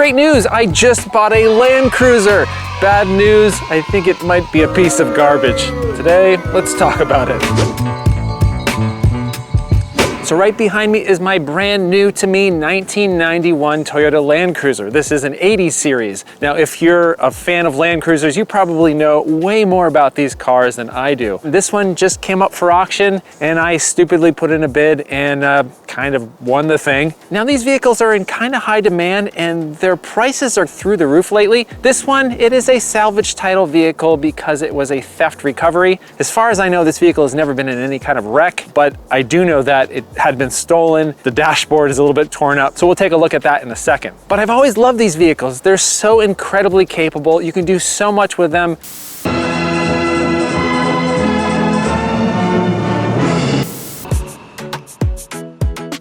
Great news, I just bought a Land Cruiser. Bad news, I think it might be a piece of garbage. Today, let's talk about it. So right behind me is my brand new to me 1991 Toyota Land Cruiser. This is an 80 series. Now, if you're a fan of Land Cruisers, you probably know way more about these cars than I do. This one just came up for auction and I stupidly put in a bid and kind of won the thing. Now, these vehicles are in kind of high demand and their prices are through the roof lately. This one, it is a salvage title vehicle because it was a theft recovery. As far as I know, this vehicle has never been in any kind of wreck, but I do know that it had been stolen. The dashboard is a little bit torn up, so we'll take a look at that in a second. But I've always loved these vehicles. They're so incredibly capable. You can do so much with them.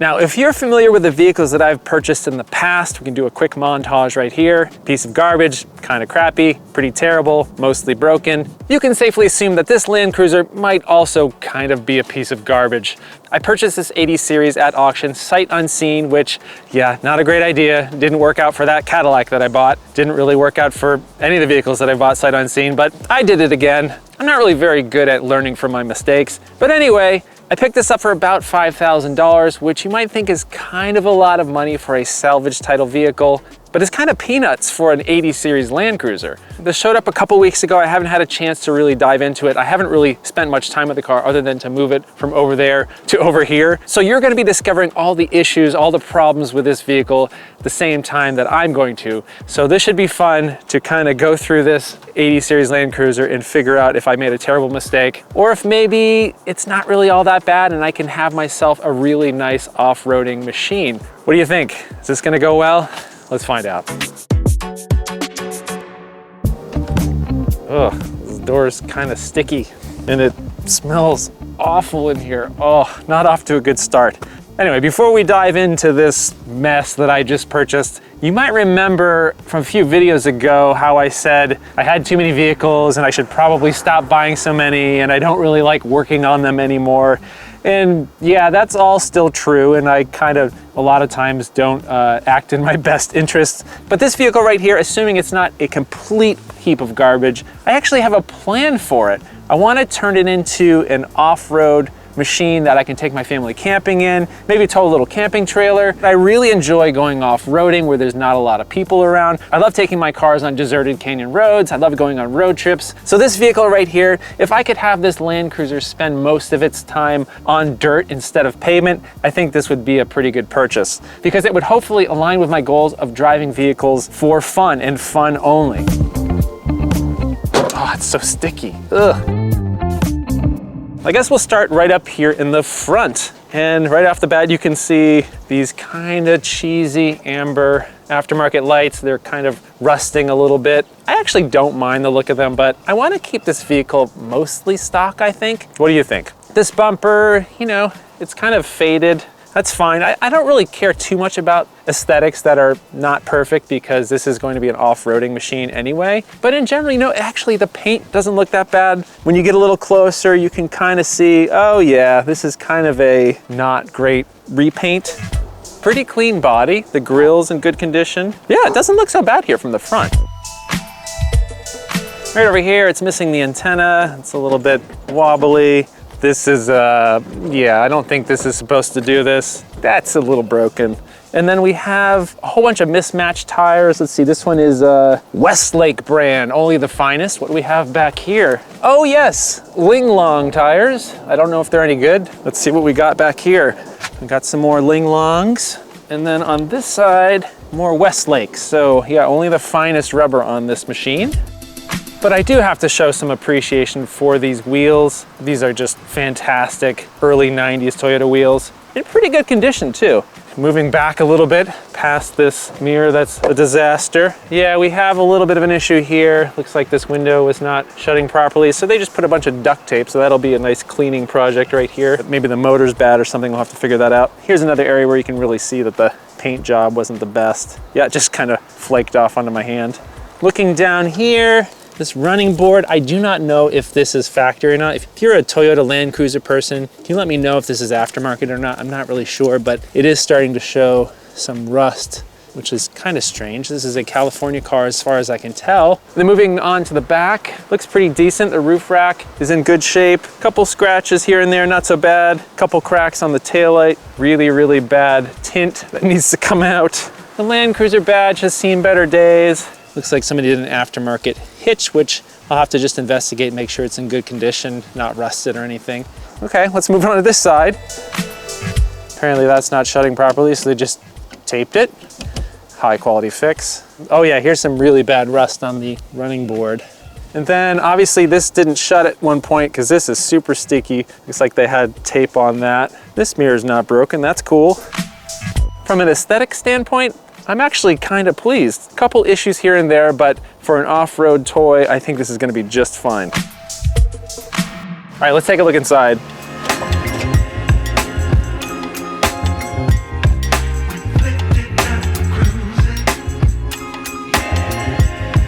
Now, if you're familiar with the vehicles that I've purchased in the past, we can do a quick montage right here. Piece of garbage, kind of crappy, pretty terrible, mostly broken. You can safely assume that this Land Cruiser might also kind of be a piece of garbage. I purchased this 80 series at auction, sight unseen, which, yeah, not a great idea. Didn't work out for that Cadillac that I bought. Didn't really work out for any of the vehicles that I bought sight unseen, but I did it again. I'm not really very good at learning from my mistakes. But anyway, I picked this up for about $5,000, which you might think is kind of a lot of money for a salvage title vehicle, but it's kind of peanuts for an 80 series Land Cruiser. This showed up a couple weeks ago. I haven't had a chance to really dive into it. I haven't really spent much time with the car other than to move it from over there to over here. So you're gonna be discovering all the issues, all the problems with this vehicle at the same time that I'm going to. So this should be fun to kind of go through this 80 series Land Cruiser and figure out if I made a terrible mistake or if maybe it's not really all that bad and I can have myself a really nice off-roading machine. What do you think? Is this gonna go well? Let's find out. Ugh, this door is kind of sticky and it smells awful in here. Oh, not off to a good start. Anyway, before we dive into this mess that I just purchased, you might remember from a few videos ago how I said I had too many vehicles and I should probably stop buying so many and I don't really like working on them anymore. And yeah, that's all still true, and I kind of a lot of times don't act in my best interest. But this vehicle right here, assuming it's not a complete heap of garbage, I actually have a plan for it. I want to turn it into an off-road machine that I can take my family camping in, maybe tow a little camping trailer. I really enjoy going off-roading where there's not a lot of people around. I love taking my cars on deserted canyon roads. I love going on road trips. So this vehicle right here, if I could have this Land Cruiser spend most of its time on dirt instead of pavement, I think this would be a pretty good purchase because it would hopefully align with my goals of driving vehicles for fun and fun only. Oh, it's so sticky. Ugh. I guess we'll start right up here in the front. And right off the bat, you can see these kind of cheesy amber aftermarket lights. They're kind of rusting a little bit. I actually don't mind the look of them, but I want to keep this vehicle mostly stock, I think. What do you think? This bumper, you know, it's kind of faded. That's fine. I don't really care too much about aesthetics that are not perfect because this is going to be an off-roading machine anyway. But in general, you know, actually the paint doesn't look that bad. When you get a little closer, you can kind of see, oh yeah, this is kind of a not great repaint. Pretty clean body. The grill's in good condition. Yeah, it doesn't look so bad here from the front. Right over here, it's missing the antenna. It's a little bit wobbly. This is, yeah, I don't think this is supposed to do this. That's a little broken. And then we have a whole bunch of mismatched tires. Let's see, this one is Westlake brand, only the finest. What do we have back here? Oh yes, Linglong tires. I don't know if they're any good. Let's see what we got back here. We got some more Linglongs. And then on this side, more Westlake. So yeah, only the finest rubber on this machine. But I do have to show some appreciation for these wheels. These are just fantastic early 90s Toyota wheels. In pretty good condition too. Moving back a little bit past this mirror that's a disaster. Yeah, we have a little bit of an issue here. Looks like this window was not shutting properly. So they just put a bunch of duct tape. So that'll be a nice cleaning project right here. Maybe the motor's bad or something. We'll have to figure that out. Here's another area where you can really see that the paint job wasn't the best. Yeah, it just kind of flaked off onto my hand. Looking down here, this running board, I do not know if this is factory or not. If you're a Toyota Land Cruiser person, can you let me know if this is aftermarket or not? I'm not really sure, but it is starting to show some rust which is kind of strange. This is a California car as far as I can tell. Then moving on to the back, looks pretty decent. The roof rack is in good shape. Couple scratches here and there, not so bad. Couple cracks on the taillight. Really, really bad tint that needs to come out. The Land Cruiser badge has seen better days. Looks like somebody did an aftermarket hitch, which I'll have to just investigate, make sure it's in good condition, not rusted or anything. Okay, let's move on to this side. Apparently that's not shutting properly, so they just taped it. High quality fix. Oh yeah, here's some really bad rust on the running board. And then obviously this didn't shut at one point because this is super sticky. Looks like they had tape on that. This mirror's not broken, that's cool. From an aesthetic standpoint, I'm actually kind of pleased. A couple issues here and there, but for an off-road toy, I think this is gonna be just fine. All right, let's take a look inside.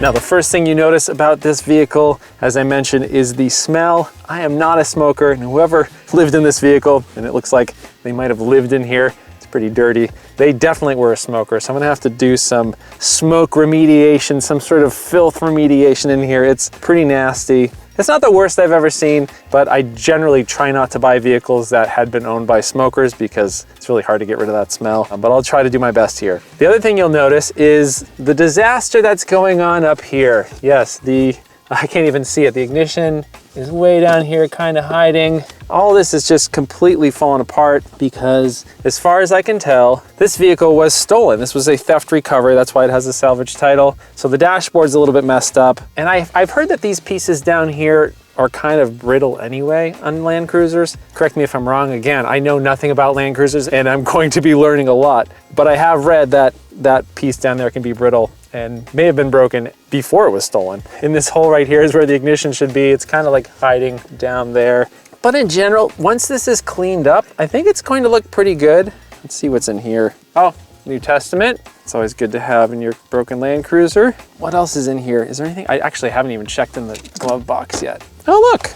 Now, the first thing you notice about this vehicle, as I mentioned, is the smell. I am not a smoker, and whoever lived in this vehicle, and it looks like they might have lived in here, it's pretty dirty, they definitely were a smoker. So I'm gonna have to do some smoke remediation, some sort of filth remediation in here. It's pretty nasty. It's not the worst I've ever seen, but I generally try not to buy vehicles that had been owned by smokers because it's really hard to get rid of that smell, but I'll try to do my best here. The other thing you'll notice is the disaster that's going on up here. Yes, I can't even see it. The ignition is way down here, kind of hiding. All this is just completely falling apart because, as far as I can tell, this vehicle was stolen. This was a theft recovery. That's why it has a salvage title. So the dashboard's a little bit messed up. And I've heard that these pieces down here are kind of brittle anyway on Land Cruisers. Correct me if I'm wrong. Again, I know nothing about Land Cruisers and I'm going to be learning a lot, but I have read that that piece down there can be brittle and may have been broken before it was stolen. In this hole right here is where the ignition should be. It's kind of like hiding down there. But in general, once this is cleaned up, I think it's going to look pretty good. Let's see what's in here. Oh, New Testament. It's always good to have in your broken Land Cruiser. What else is in here? Is there anything? I actually haven't even checked in the glove box yet. Oh, look,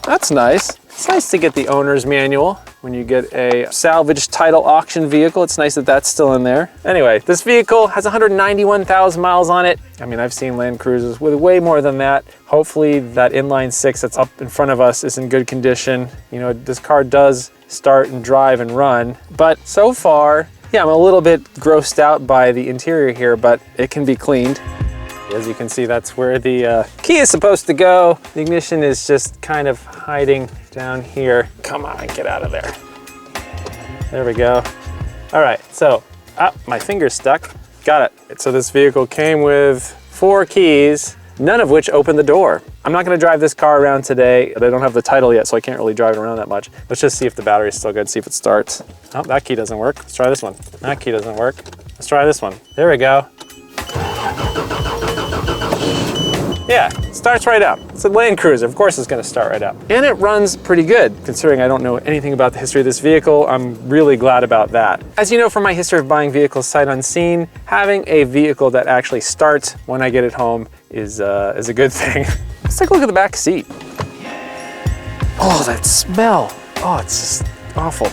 that's nice. It's nice to get the owner's manual when you get a salvage title auction vehicle. It's nice that that's still in there. Anyway, this vehicle has 191,000 miles on it. I mean, I've seen Land Cruisers with way more than that. Hopefully that inline six that's up in front of us is in good condition. You know, this car does start and drive and run, but so far, yeah, I'm a little bit grossed out by the interior here, but it can be cleaned. As you can see, that's where the key is supposed to go. The ignition is just kind of hiding down here. Come on, get out of there. There we go. All right, so, my finger's stuck. Got it. So this vehicle came with 4 keys, none of which open the door. I'm not gonna drive this car around today. I don't have the title yet, so I can't really drive it around that much. Let's just see if the battery's still good, see if it starts. Oh, that key doesn't work. Let's try this one. That key doesn't work. Let's try this one. There we go. Yeah, it starts right up. It's a Land Cruiser, of course it's gonna start right up. And it runs pretty good, considering I don't know anything about the history of this vehicle. I'm really glad about that. As you know from my history of buying vehicles sight unseen, having a vehicle that actually starts when I get it home is a good thing. Let's take a look at the back seat. Oh, that smell. Oh, it's just awful.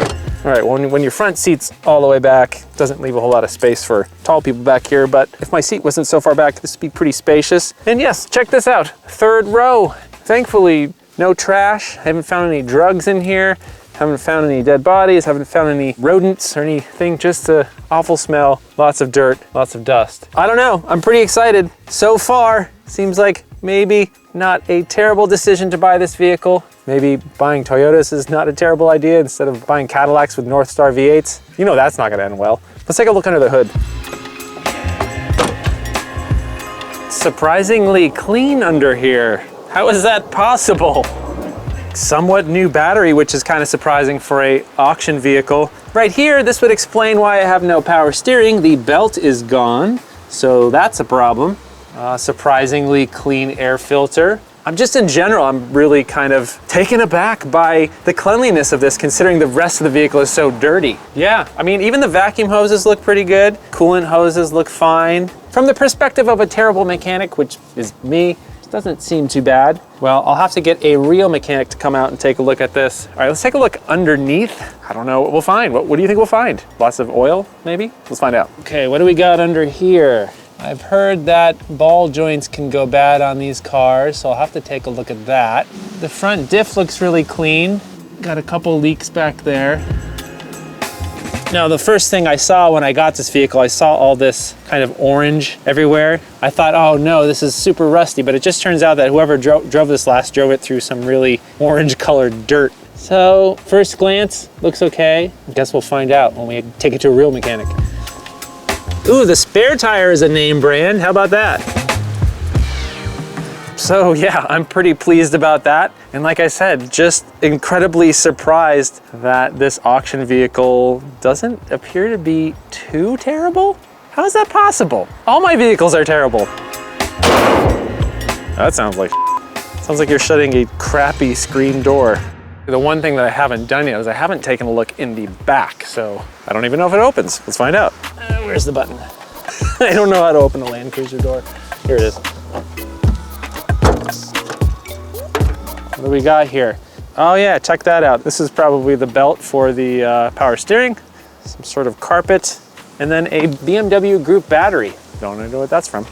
All right, when your front seat's all the way back, doesn't leave a whole lot of space for tall people back here, but if my seat wasn't so far back, this would be pretty spacious. And yes, check this out, 3rd row. Thankfully, no trash. I haven't found any drugs in here. Haven't found any dead bodies, haven't found any rodents or anything, just an awful smell, lots of dirt, lots of dust. I don't know, I'm pretty excited. So far, seems like maybe not a terrible decision to buy this vehicle. Maybe buying Toyotas is not a terrible idea instead of buying Cadillacs with Northstar V8s. You know that's not gonna end well. Let's take a look under the hood. Surprisingly clean under here. How is that possible? Somewhat new battery, which is kind of surprising for a auction vehicle. Right here, this would explain why I have no power steering. The belt is gone, so that's a problem. Surprisingly clean air filter. In general, I'm really kind of taken aback by the cleanliness of this, considering the rest of the vehicle is so dirty. Yeah, I mean, even the vacuum hoses look pretty good. Coolant hoses look fine. From the perspective of a terrible mechanic, which is me, Doesn't seem too bad. Well, I'll have to get a real mechanic to come out and take a look at this. All right, let's take a look underneath. I don't know what we'll find. What do you think we'll find? Lots of oil, maybe? Let's find out. Okay, what do we got under here? I've heard that ball joints can go bad on these cars, so I'll have to take a look at that. The front diff looks really clean. Got a couple leaks back there. Now, the first thing I saw when I got this vehicle, I saw all this kind of orange everywhere. I thought, oh no, this is super rusty, but it just turns out that whoever drove this last drove it through some really orange colored dirt. So, first glance, looks okay. I guess we'll find out when we take it to a real mechanic. Ooh, the spare tire is a name brand. How about that? So yeah, I'm pretty pleased about that. And like I said, just incredibly surprised that this auction vehicle doesn't appear to be too terrible. How is that possible? All my vehicles are terrible. That sounds like you're shutting a crappy screen door. The one thing that I haven't done yet is I haven't taken a look in the back, so I don't even know if it opens. Let's find out. Where's the button? I don't know how to open the Land Cruiser door. Here it is. What do we got here? Oh yeah, check that out. This is probably the belt for the power steering, some sort of carpet, and then a BMW Group battery. Don't know what that's from.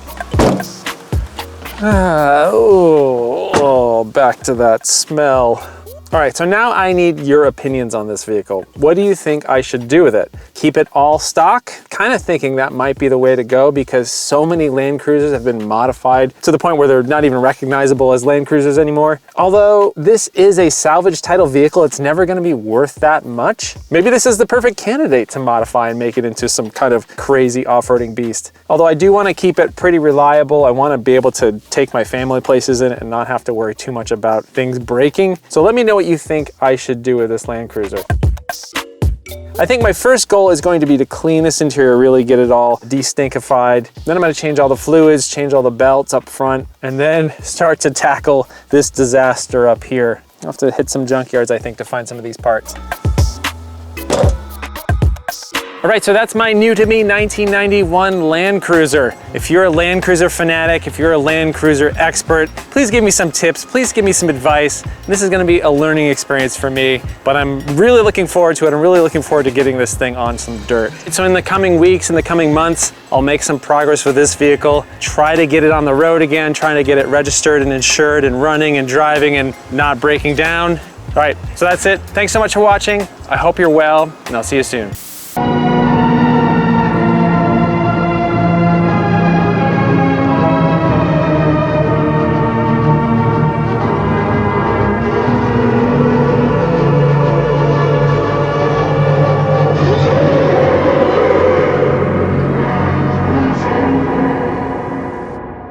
Oh, back to that smell. All right, so now I need your opinions on this vehicle. What do you think I should do with it? Keep it all stock? Kind of thinking that might be the way to go because so many Land Cruisers have been modified to the point where they're not even recognizable as Land Cruisers anymore. Although this is a salvage title vehicle, it's never gonna be worth that much. Maybe this is the perfect candidate to modify and make it into some kind of crazy off-roading beast. Although I do wanna keep it pretty reliable. I wanna be able to take my family places in it and not have to worry too much about things breaking. So let me know what you think I should do with this Land Cruiser. I think my first goal is going to be to clean this interior, really get it all de-stinkified. Then I'm gonna change all the fluids, change all the belts up front, and then start to tackle this disaster up here. I'll have to hit some junkyards, I think, to find some of these parts. All right, so that's my new to me 1991 Land Cruiser. If you're a Land Cruiser fanatic, if you're a Land Cruiser expert, please give me some tips, please give me some advice. This is gonna be a learning experience for me, but I'm really looking forward to it. I'm really looking forward to getting this thing on some dirt. So in the coming weeks, in the coming months, I'll make some progress with this vehicle, try to get it on the road again, trying to get it registered and insured and running and driving and not breaking down. All right, so that's it. Thanks so much for watching. I hope you're well, and I'll see you soon.